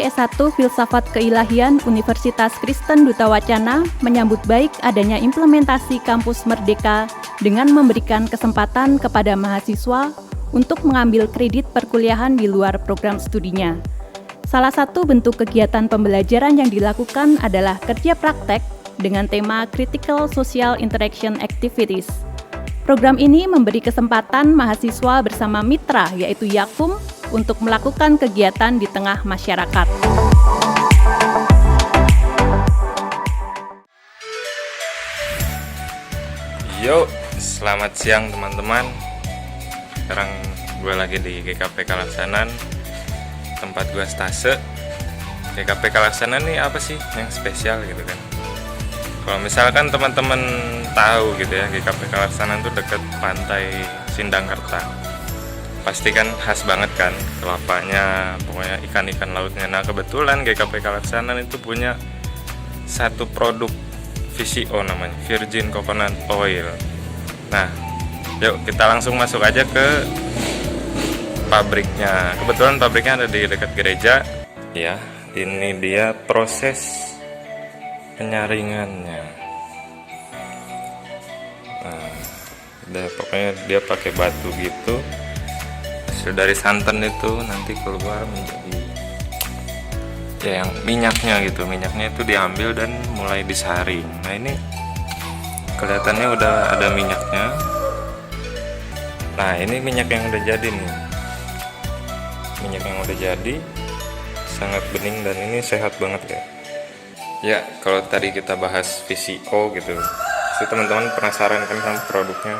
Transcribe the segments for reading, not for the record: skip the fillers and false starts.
S1 Filsafat Keilahian Universitas Kristen Duta Wacana menyambut baik adanya implementasi Kampus Merdeka dengan memberikan kesempatan kepada mahasiswa untuk mengambil kredit perkuliahan di luar program studinya. Salah satu bentuk kegiatan pembelajaran yang dilakukan adalah kerja praktek dengan tema Critical Social Interaction Activities. Program ini memberi kesempatan mahasiswa bersama mitra yaitu Yakum untuk melakukan kegiatan di tengah masyarakat. Yo, selamat siang teman-teman. Sekarang gue lagi di GKP Kalaksanan, tempat gue stase. GKP Kalaksanan nih apa sih yang spesial gitu kan? Kalau misalkan teman-teman tahu gitu ya, GKP Kalaksanan tuh dekat pantai Sindangkerta. Pasti kan khas banget kan, kelapanya, pokoknya ikan-ikan lautnya. Nah kebetulan GKP Kalaksanan itu punya satu produk VCO namanya, Virgin Coconut Oil. Nah, yuk kita langsung masuk aja ke pabriknya. Kebetulan pabriknya ada di dekat gereja. Ya, ini dia proses penyaringannya. Nah, pokoknya dia pakai batu gitu. Hasil dari santan itu nanti keluar menjadi ya yang minyaknya gitu. Minyaknya itu diambil dan mulai disaring. Nah ini kelihatannya udah ada minyaknya. Nah ini minyak yang udah jadi nih. Minyak yang udah jadi sangat bening dan ini sehat banget ya. Ya, kalau tadi kita bahas VCO gitu, pasti teman-teman penasaran kan sama produknya.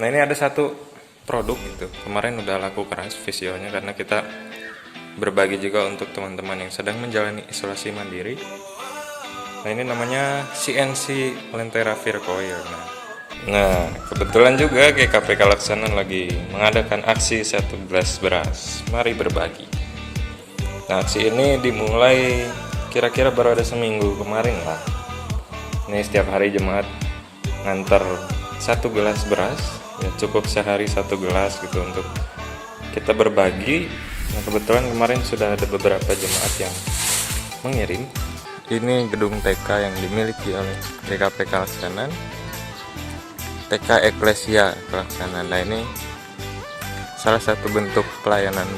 Nah, ini ada satu produk gitu. Kemarin udah laku keras VCO-nya karena kita berbagi juga untuk teman-teman yang sedang menjalani isolasi mandiri. Nah, ini namanya CNC Lentera Vircoil. Nah, kebetulan juga GKP Kalaksanan lagi mengadakan aksi 1 gelas beras. Mari berbagi. Nah, aksi ini dimulai kira-kira baru ada seminggu kemarin lah. Ini setiap hari jemaat ngantar 1 gelas beras, ya cukup sehari 1 gelas gitu untuk kita berbagi. Nah kebetulan kemarin sudah ada beberapa jemaat yang mengirim. Ini gedung TK yang dimiliki oleh GKP Kalaksanan, TK Eklesia Kalaksanan. Nah ini salah satu bentuk pelayanan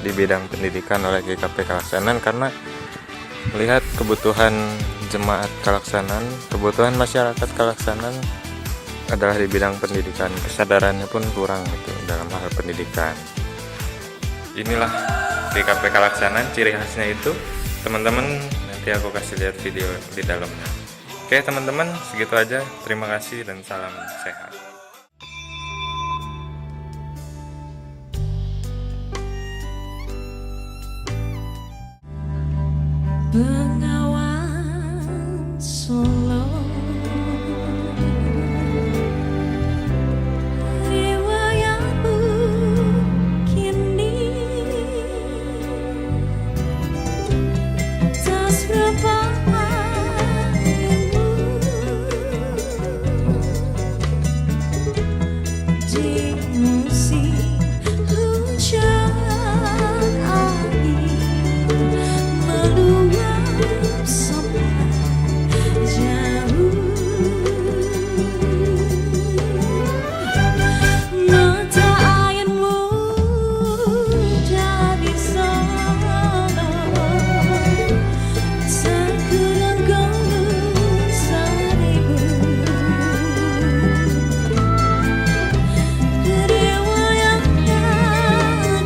di bidang pendidikan oleh GKP Kalaksanan karena melihat kebutuhan jemaat Kalaksanan, kebutuhan masyarakat Kalaksanan adalah di bidang pendidikan. Kesadarannya pun kurang gitu dalam hal pendidikan. Inilah GKP Kalaksanan, ciri khasnya itu. Teman-teman, nanti aku kasih lihat video di dalamnya. Oke teman-teman, segitu aja. Terima kasih dan salam sehat. Bengawan Solo, riwayatmu kini tak seberapa ilmu di musim hujan angin meluap sampai jauh. Mata airmu dari sana sekedar gelus seribu riwayatnya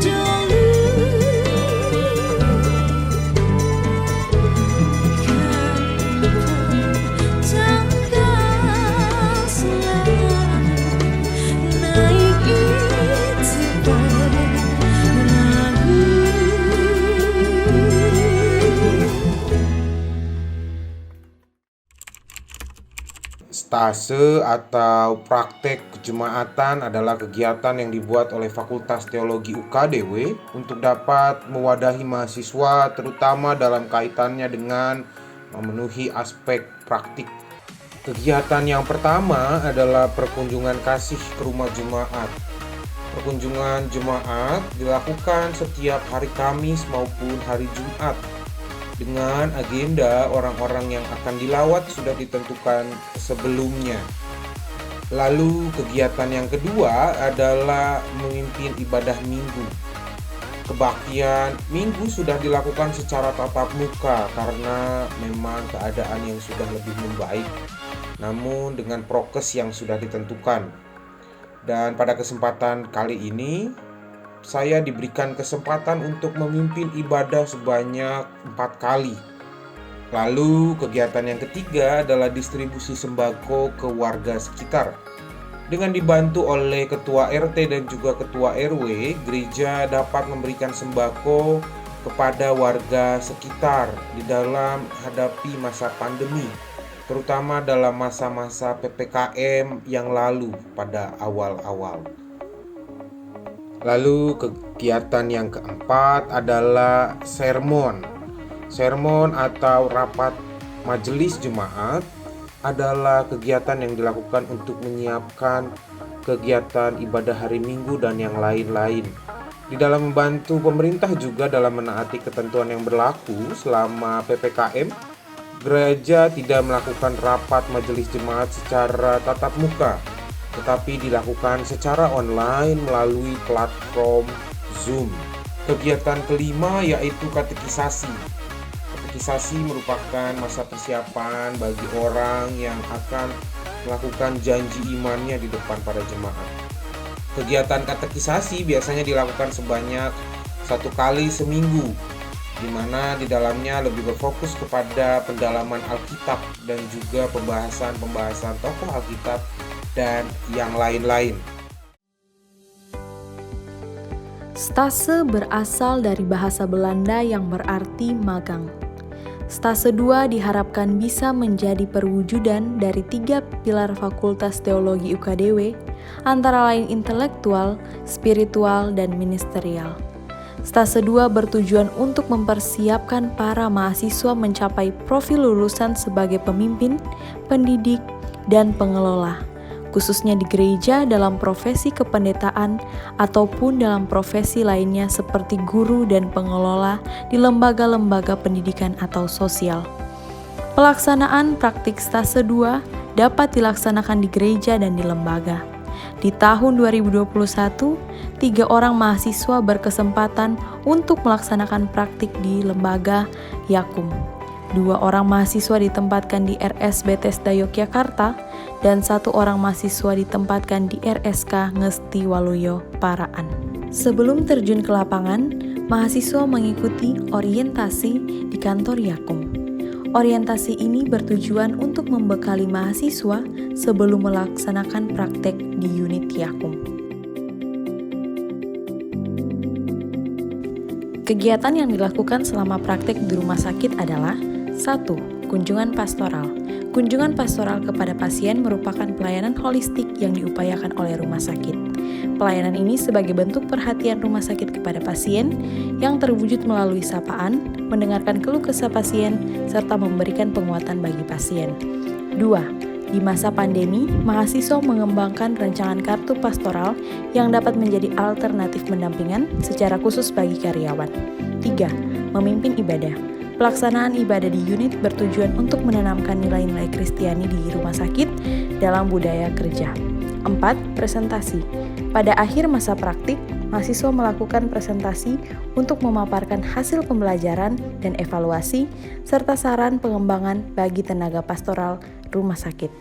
dulu. Stase atau praktek kejemaatan adalah kegiatan yang dibuat oleh Fakultas Teologi UKDW untuk dapat mewadahi mahasiswa terutama dalam kaitannya dengan memenuhi aspek praktik. Kegiatan yang pertama adalah perkunjungan kasih ke rumah jemaat. Perkunjungan jemaat dilakukan setiap hari Kamis maupun hari Jumat dengan agenda orang-orang yang akan dilawat sudah ditentukan sebelumnya. Lalu kegiatan yang kedua adalah memimpin ibadah minggu. Kebaktian minggu sudah dilakukan secara tatap muka karena memang keadaan yang sudah lebih membaik, namun dengan prokes yang sudah ditentukan. Dan pada kesempatan kali ini, saya diberikan kesempatan untuk memimpin ibadah sebanyak 4 kali. Lalu kegiatan yang ketiga adalah distribusi sembako ke warga sekitar. Dengan dibantu oleh ketua RT dan juga ketua RW, gereja dapat memberikan sembako kepada warga sekitar di dalam hadapi masa pandemi, terutama dalam masa-masa PPKM yang lalu pada awal-awal. Lalu kegiatan yang keempat adalah sermon. Sermon atau rapat majelis jemaat adalah kegiatan yang dilakukan untuk menyiapkan kegiatan ibadah hari Minggu dan yang lain-lain. Di dalam membantu pemerintah juga dalam menaati ketentuan yang berlaku selama PPKM, gereja tidak melakukan rapat majelis jemaat secara tatap muka, tetapi dilakukan secara online melalui platform Zoom. Kegiatan kelima yaitu katekisasi. Katekisasi merupakan masa persiapan bagi orang yang akan melakukan janji imannya di depan para jemaat. Kegiatan katekisasi biasanya dilakukan sebanyak 1 kali seminggu, di mana di dalamnya lebih berfokus kepada pendalaman Alkitab dan juga pembahasan tokoh Alkitab dan yang lain-lain. Stase berasal dari bahasa Belanda yang berarti magang. Stase 2 diharapkan bisa menjadi perwujudan dari 3 pilar Fakultas Teologi UKDW, antara lain intelektual, spiritual, dan ministerial. Stase 2 bertujuan untuk mempersiapkan para mahasiswa mencapai profil lulusan sebagai pemimpin, pendidik, dan pengelola, khususnya di gereja dalam profesi kependetaan ataupun dalam profesi lainnya seperti guru dan pengelola di lembaga-lembaga pendidikan atau sosial. Pelaksanaan praktik stase 2 dapat dilaksanakan di gereja dan di lembaga. Di tahun 2021, 3 orang mahasiswa berkesempatan untuk melaksanakan praktik di lembaga Yakum. 2 orang mahasiswa ditempatkan di RS Bethesda Yogyakarta dan 1 orang mahasiswa ditempatkan di RSK Ngesti Waluyo Paraan. Sebelum terjun ke lapangan, mahasiswa mengikuti orientasi di kantor Yakum. Orientasi ini bertujuan untuk membekali mahasiswa sebelum melaksanakan praktek di unit Yakum. Kegiatan yang dilakukan selama praktek di rumah sakit adalah 1. Kunjungan pastoral. Kunjungan pastoral kepada pasien merupakan pelayanan holistik yang diupayakan oleh rumah sakit. Pelayanan ini sebagai bentuk perhatian rumah sakit kepada pasien yang terwujud melalui sapaan, mendengarkan keluh kesah pasien, serta memberikan penguatan bagi pasien. 2. Di masa pandemi, mahasiswa mengembangkan rancangan kartu pastoral yang dapat menjadi alternatif pendampingan secara khusus bagi karyawan. 3. Memimpin ibadah. Pelaksanaan ibadah di unit bertujuan untuk menanamkan nilai-nilai Kristiani di rumah sakit dalam budaya kerja. 4. Presentasi. Pada akhir masa praktik, mahasiswa melakukan presentasi untuk memaparkan hasil pembelajaran dan evaluasi, serta saran pengembangan bagi tenaga pastoral rumah sakit.